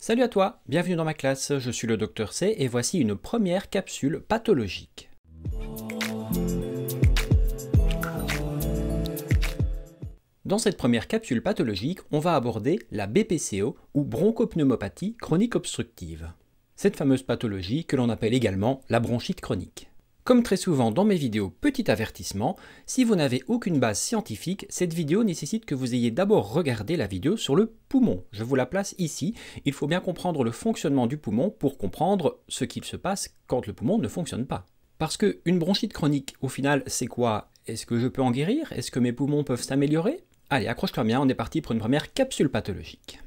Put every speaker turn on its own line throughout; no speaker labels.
Salut à toi, bienvenue dans ma classe, je suis le Dr C et voici une première capsule pathologique. Dans cette première capsule pathologique, on va aborder la BPCO ou bronchopneumopathie chronique obstructive. Cette fameuse pathologie que l'on appelle également la bronchite chronique. Comme très souvent dans mes vidéos, petit avertissement, si vous n'avez aucune base scientifique, cette vidéo nécessite que vous ayez d'abord regardé la vidéo sur le poumon. Je vous la place ici, il faut bien comprendre le fonctionnement du poumon pour comprendre ce qu'il se passe quand le poumon ne fonctionne pas. Parce qu'une bronchite chronique, au final, c'est quoi? Est-ce que je peux en guérir? Est-ce que mes poumons peuvent s'améliorer? Allez, accroche-toi bien, on est parti pour une première capsule pathologique.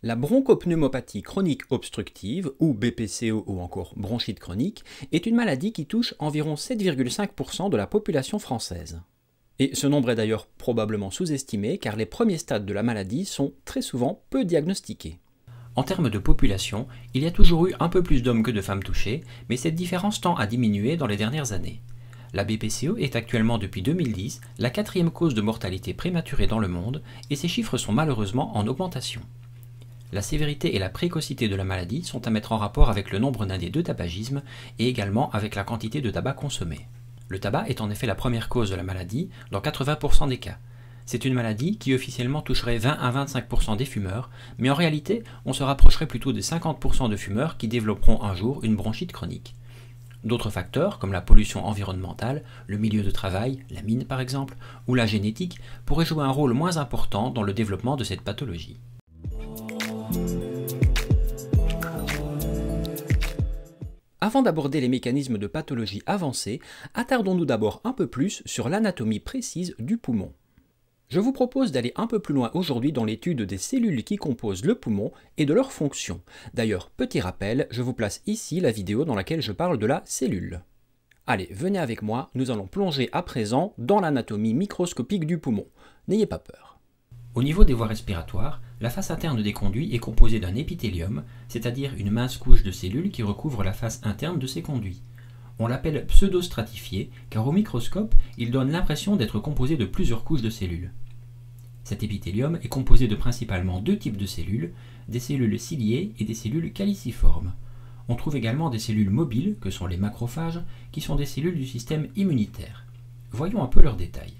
La bronchopneumopathie chronique obstructive, ou BPCO ou encore bronchite chronique, est une maladie qui touche environ 7,5% de la population française. Et ce nombre est d'ailleurs probablement sous-estimé car les premiers stades de la maladie sont très souvent peu diagnostiqués. En termes de population, il y a toujours eu un peu plus d'hommes que de femmes touchés, mais cette différence tend à diminuer dans les dernières années. La BPCO est actuellement depuis 2010 la quatrième cause de mortalité prématurée dans le monde et ces chiffres sont malheureusement en augmentation. La sévérité et la précocité de la maladie sont à mettre en rapport avec le nombre d'années de tabagisme et également avec la quantité de tabac consommé. Le tabac est en effet la première cause de la maladie dans 80% des cas. C'est une maladie qui officiellement toucherait 20 à 25% des fumeurs, mais en réalité, on se rapprocherait plutôt des 50% de fumeurs qui développeront un jour une bronchite chronique. D'autres facteurs, comme la pollution environnementale, le milieu de travail, la mine par exemple, ou la génétique, pourraient jouer un rôle moins important dans le développement de cette pathologie. Avant d'aborder les mécanismes de pathologie avancés, attardons-nous d'abord un peu plus sur l'anatomie précise du poumon. Je vous propose d'aller un peu plus loin aujourd'hui dans l'étude des cellules qui composent le poumon et de leurs fonctions. D'ailleurs, petit rappel, je vous place ici la vidéo dans laquelle je parle de la cellule. Allez, venez avec moi, nous allons plonger à présent dans l'anatomie microscopique du poumon. N'ayez pas peur. Au niveau des voies respiratoires, la face interne des conduits est composée d'un épithélium, c'est-à-dire une mince couche de cellules qui recouvre la face interne de ces conduits. On l'appelle pseudostratifié car au microscope, il donne l'impression d'être composé de plusieurs couches de cellules. Cet épithélium est composé de principalement deux types de cellules, des cellules ciliées et des cellules caliciformes. On trouve également des cellules mobiles, que sont les macrophages, qui sont des cellules du système immunitaire. Voyons un peu leurs détails.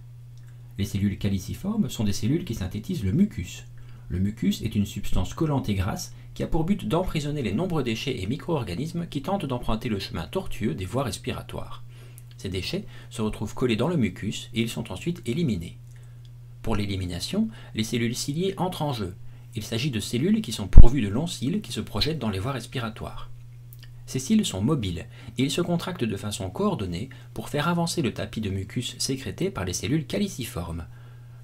Les cellules caliciformes sont des cellules qui synthétisent le mucus. Le mucus est une substance collante et grasse qui a pour but d'emprisonner les nombreux déchets et micro-organismes qui tentent d'emprunter le chemin tortueux des voies respiratoires. Ces déchets se retrouvent collés dans le mucus et ils sont ensuite éliminés. Pour l'élimination, les cellules ciliées entrent en jeu. Il s'agit de cellules qui sont pourvues de longs cils qui se projettent dans les voies respiratoires. Ces cils sont mobiles et ils se contractent de façon coordonnée pour faire avancer le tapis de mucus sécrété par les cellules caliciformes.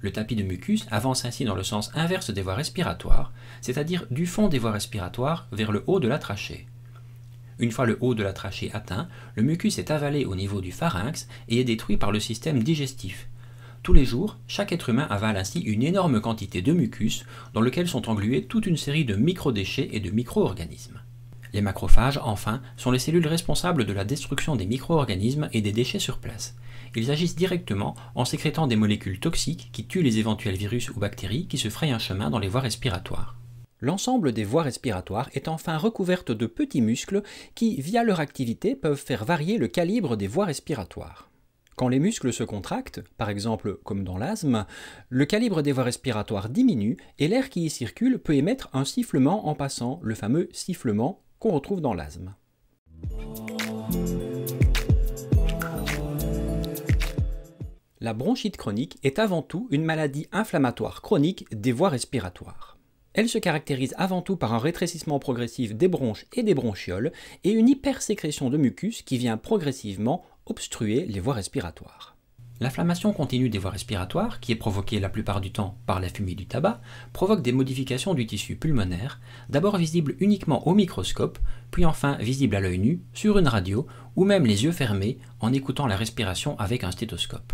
Le tapis de mucus avance ainsi dans le sens inverse des voies respiratoires, c'est-à-dire du fond des voies respiratoires vers le haut de la trachée. Une fois le haut de la trachée atteint, le mucus est avalé au niveau du pharynx et est détruit par le système digestif. Tous les jours, chaque être humain avale ainsi une énorme quantité de mucus dans lequel sont englués toute une série de microdéchets et de micro-organismes. Les macrophages, enfin, sont les cellules responsables de la destruction des micro-organismes et des déchets sur place. Ils agissent directement en sécrétant des molécules toxiques qui tuent les éventuels virus ou bactéries qui se frayent un chemin dans les voies respiratoires. L'ensemble des voies respiratoires est enfin recouverte de petits muscles qui, via leur activité, peuvent faire varier le calibre des voies respiratoires. Quand les muscles se contractent, par exemple comme dans l'asthme, le calibre des voies respiratoires diminue et l'air qui y circule peut émettre un sifflement en passant, le fameux sifflement qu'on retrouve dans l'asthme. La bronchite chronique est avant tout une maladie inflammatoire chronique des voies respiratoires. Elle se caractérise avant tout par un rétrécissement progressif des bronches et des bronchioles et une hypersécrétion de mucus qui vient progressivement obstruer les voies respiratoires. L'inflammation continue des voies respiratoires, qui est provoquée la plupart du temps par la fumée du tabac, provoque des modifications du tissu pulmonaire, d'abord visibles uniquement au microscope, puis enfin visibles à l'œil nu, sur une radio, ou même les yeux fermés, en écoutant la respiration avec un stéthoscope.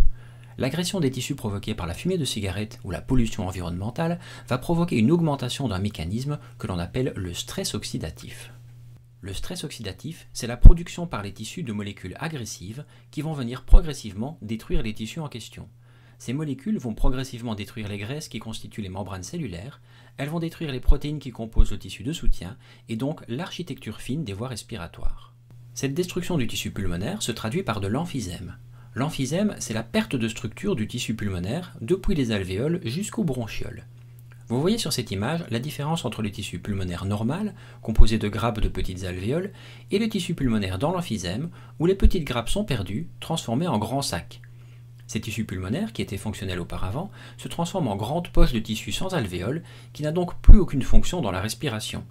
L'agression des tissus provoquée par la fumée de cigarette ou la pollution environnementale va provoquer une augmentation d'un mécanisme que l'on appelle le stress oxydatif. Le stress oxydatif, c'est la production par les tissus de molécules agressives qui vont venir progressivement détruire les tissus en question. Ces molécules vont progressivement détruire les graisses qui constituent les membranes cellulaires, elles vont détruire les protéines qui composent le tissu de soutien et donc l'architecture fine des voies respiratoires. Cette destruction du tissu pulmonaire se traduit par de l'emphysème. L'emphysème, c'est la perte de structure du tissu pulmonaire depuis les alvéoles jusqu'aux bronchioles. Vous voyez sur cette image la différence entre le tissu pulmonaire normal, composé de grappes de petites alvéoles, et le tissu pulmonaire dans l'emphysème, où les petites grappes sont perdues, transformées en grands sacs. Ces tissus pulmonaires, qui étaient fonctionnels auparavant, se transforment en grandes poches de tissu sans alvéoles, qui n'a donc plus aucune fonction dans la respiration.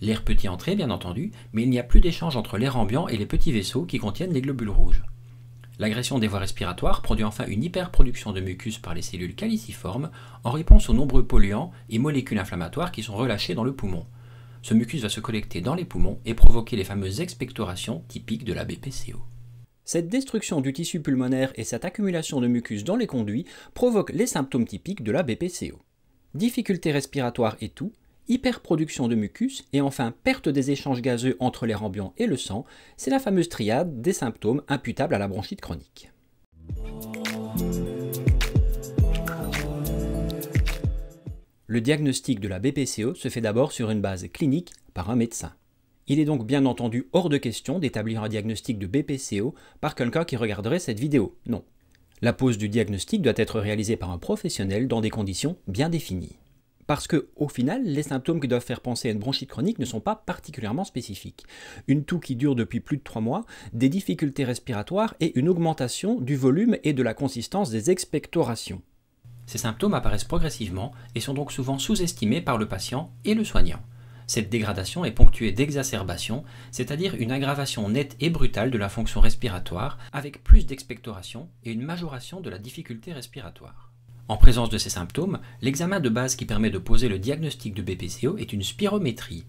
L'air peut y entrer, bien entendu, mais il n'y a plus d'échange entre l'air ambiant et les petits vaisseaux qui contiennent les globules rouges. L'agression des voies respiratoires produit enfin une hyperproduction de mucus par les cellules caliciformes en réponse aux nombreux polluants et molécules inflammatoires qui sont relâchés dans le poumon. Ce mucus va se collecter dans les poumons et provoquer les fameuses expectorations typiques de la BPCO. Cette destruction du tissu pulmonaire et cette accumulation de mucus dans les conduits provoquent les symptômes typiques de la BPCO. Difficultés respiratoires et toux, hyperproduction de mucus et enfin perte des échanges gazeux entre l'air ambiant et le sang, c'est la fameuse triade des symptômes imputables à la bronchite chronique. Le diagnostic de la BPCO se fait d'abord sur une base clinique par un médecin. Il est donc bien entendu hors de question d'établir un diagnostic de BPCO par quelqu'un qui regarderait cette vidéo, non. La pose du diagnostic doit être réalisée par un professionnel dans des conditions bien définies. Parce que, au final, les symptômes qui doivent faire penser à une bronchite chronique ne sont pas particulièrement spécifiques. Une toux qui dure depuis plus de 3 mois, des difficultés respiratoires et une augmentation du volume et de la consistance des expectorations. Ces symptômes apparaissent progressivement et sont donc souvent sous-estimés par le patient et le soignant. Cette dégradation est ponctuée d'exacerbation, c'est-à-dire une aggravation nette et brutale de la fonction respiratoire, avec plus d'expectoration et une majoration de la difficulté respiratoire. En présence de ces symptômes, l'examen de base qui permet de poser le diagnostic de BPCO est une spirométrie.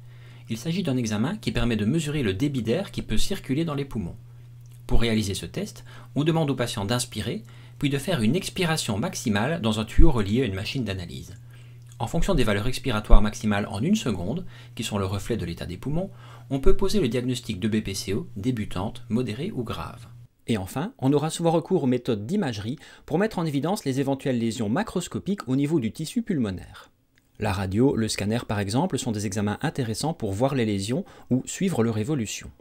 Il s'agit d'un examen qui permet de mesurer le débit d'air qui peut circuler dans les poumons. Pour réaliser ce test, on demande au patient d'inspirer, puis de faire une expiration maximale dans un tuyau relié à une machine d'analyse. En fonction des valeurs expiratoires maximales en 1 seconde, qui sont le reflet de l'état des poumons, on peut poser le diagnostic de BPCO débutante, modérée ou grave. Et enfin, on aura souvent recours aux méthodes d'imagerie pour mettre en évidence les éventuelles lésions macroscopiques au niveau du tissu pulmonaire. La radio, le scanner par exemple, sont des examens intéressants pour voir les lésions ou suivre leur évolution.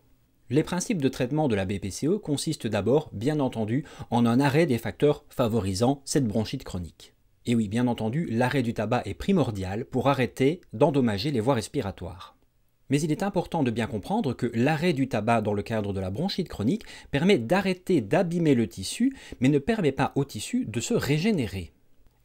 Les principes de traitement de la BPCO consistent d'abord, bien entendu, en un arrêt des facteurs favorisant cette bronchite chronique. Et oui, bien entendu, l'arrêt du tabac est primordial pour arrêter d'endommager les voies respiratoires. Mais il est important de bien comprendre que l'arrêt du tabac dans le cadre de la bronchite chronique permet d'arrêter d'abîmer le tissu, mais ne permet pas au tissu de se régénérer.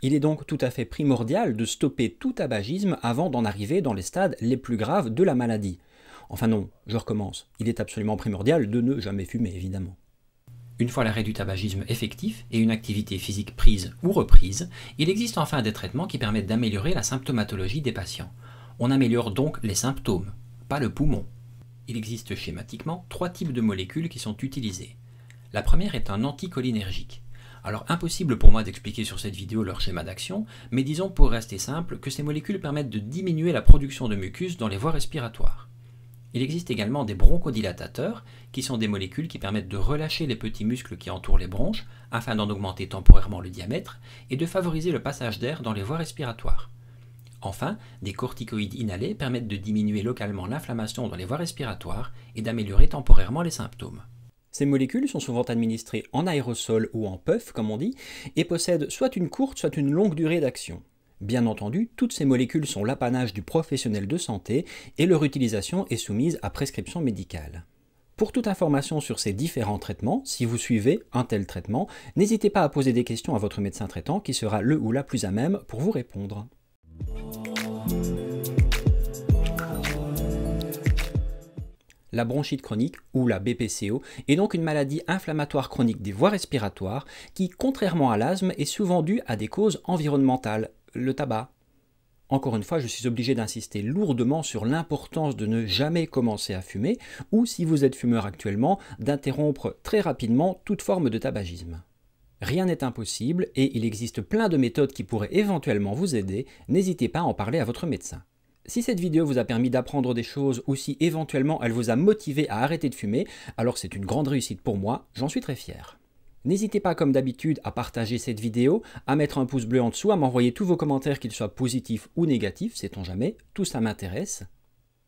Il est donc tout à fait primordial de stopper tout tabagisme avant d'en arriver dans les stades les plus graves de la maladie. Enfin non, je recommence. Il est absolument primordial de ne jamais fumer, évidemment. Une fois l'arrêt du tabagisme effectif et une activité physique prise ou reprise, il existe enfin des traitements qui permettent d'améliorer la symptomatologie des patients. On améliore donc les symptômes, pas le poumon. Il existe schématiquement 3 types de molécules qui sont utilisées. La première est un anticholinergique. Alors impossible pour moi d'expliquer sur cette vidéo leur schéma d'action, mais disons pour rester simple que ces molécules permettent de diminuer la production de mucus dans les voies respiratoires. Il existe également des bronchodilatateurs, qui sont des molécules qui permettent de relâcher les petits muscles qui entourent les bronches, afin d'en augmenter temporairement le diamètre, et de favoriser le passage d'air dans les voies respiratoires. Enfin, des corticoïdes inhalés permettent de diminuer localement l'inflammation dans les voies respiratoires et d'améliorer temporairement les symptômes. Ces molécules sont souvent administrées en aérosol ou en puff, comme on dit, et possèdent soit une courte, soit une longue durée d'action. Bien entendu, toutes ces molécules sont l'apanage du professionnel de santé et leur utilisation est soumise à prescription médicale. Pour toute information sur ces différents traitements, si vous suivez un tel traitement, n'hésitez pas à poser des questions à votre médecin traitant qui sera le ou la plus à même pour vous répondre. La bronchite chronique, ou la BPCO, est donc une maladie inflammatoire chronique des voies respiratoires qui, contrairement à l'asthme, est souvent due à des causes environnementales, le tabac. Encore une fois, je suis obligé d'insister lourdement sur l'importance de ne jamais commencer à fumer, ou si vous êtes fumeur actuellement, d'interrompre très rapidement toute forme de tabagisme. Rien n'est impossible et il existe plein de méthodes qui pourraient éventuellement vous aider, n'hésitez pas à en parler à votre médecin. Si cette vidéo vous a permis d'apprendre des choses ou si éventuellement elle vous a motivé à arrêter de fumer, alors c'est une grande réussite pour moi, j'en suis très fier. N'hésitez pas comme d'habitude à partager cette vidéo, à mettre un pouce bleu en dessous, à m'envoyer tous vos commentaires qu'ils soient positifs ou négatifs, sait-on jamais, tout ça m'intéresse.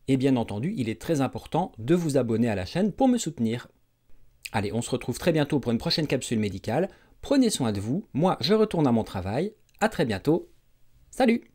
Et bien entendu, il est très important de vous abonner à la chaîne pour me soutenir. Allez, on se retrouve très bientôt pour une prochaine capsule médicale. Prenez soin de vous, moi je retourne à mon travail. À très bientôt. Salut!